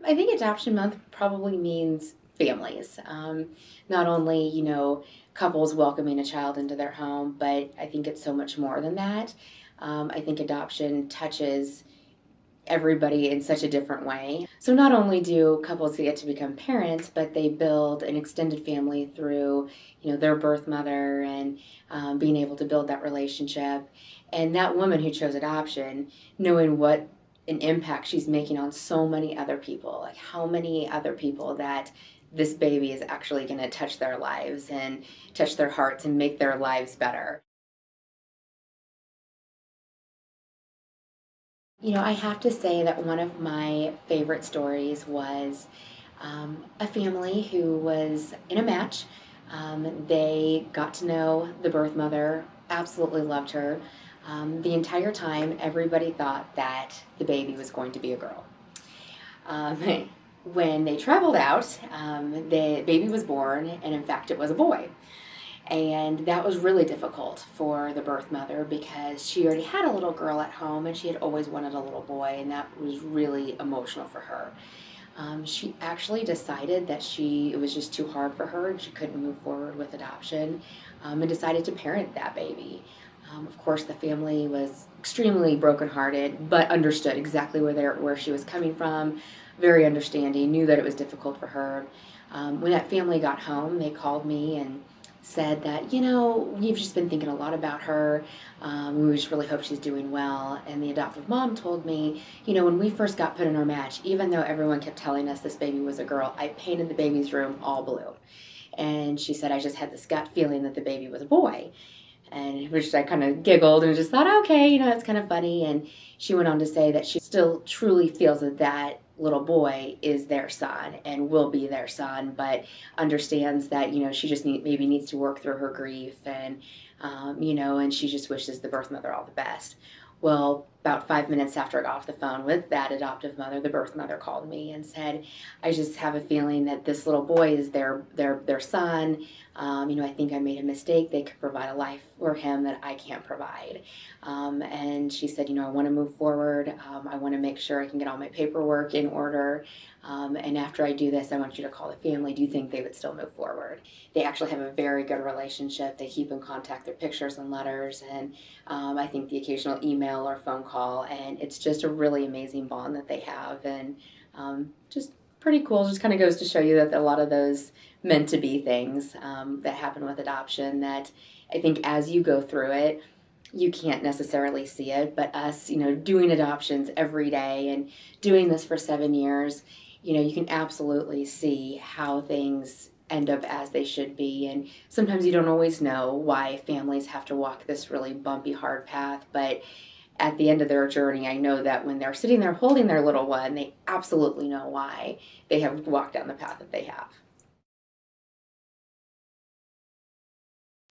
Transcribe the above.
I think Adoption Month probably means families. Not only, couples welcoming a child into their home, but I think it's so much more than that. I think adoption touches everybody in such a different way. So not only do couples get to become parents, but they build an extended family through, their birth mother and being able to build that relationship. And that woman who chose adoption, knowing what an impact she's making on so many other people, like how many other people that this baby is actually going to touch their lives and touch their hearts and make their lives better. I have to say that one of my favorite stories was a family who was in a match. They got to know the birth mother, absolutely loved her. The entire time, everybody thought that the baby was going to be a girl. When they traveled out, the baby was born, and in fact, it was a boy. And that was really difficult for the birth mother because she already had a little girl at home and she had always wanted a little boy, and that was really emotional for her. She actually decided that it was just too hard for her and she couldn't move forward with adoption, and decided to parent that baby. Of course, the family was extremely brokenhearted, but understood exactly where she was coming from, very understanding, knew that it was difficult for her. When that family got home, they called me and said that, we've just been thinking a lot about her. We just really hope she's doing well. And the adoptive mom told me, when we first got put in our match, even though everyone kept telling us this baby was a girl, I painted the baby's room all blue. And she said, I just had this gut feeling that the baby was a boy. And which I kind of giggled and just thought, okay, it's kind of funny. And she went on to say that she still truly feels that that little boy is their son and will be their son, but understands that she just maybe needs to work through her grief, and and she just wishes the birth mother all the best. Well, about 5 minutes after I got off the phone with that adoptive mother, the birth mother called me and said, I just have a feeling that this little boy is their son. I think I made a mistake. They could provide a life for him that I can't provide. And she said, I want to move forward. I want to make sure I can get all my paperwork in order. And after I do this, I want you to call the family. Do you think they would still move forward? They actually have a very good relationship. They keep in contact, their pictures and letters, and I think the occasional email or phone call. And it's just a really amazing bond that they have. And just pretty cool. Just kind of goes to show you that a lot of those meant to be things that happen with adoption, that I think as you go through it, you can't necessarily see it, but us, doing adoptions every day and doing this for 7 years, you can absolutely see how things end up as they should be. And sometimes you don't always know why families have to walk this really bumpy, hard path, but at the end of their journey, I know that when they're sitting there holding their little one, they absolutely know why they have walked down the path that they have.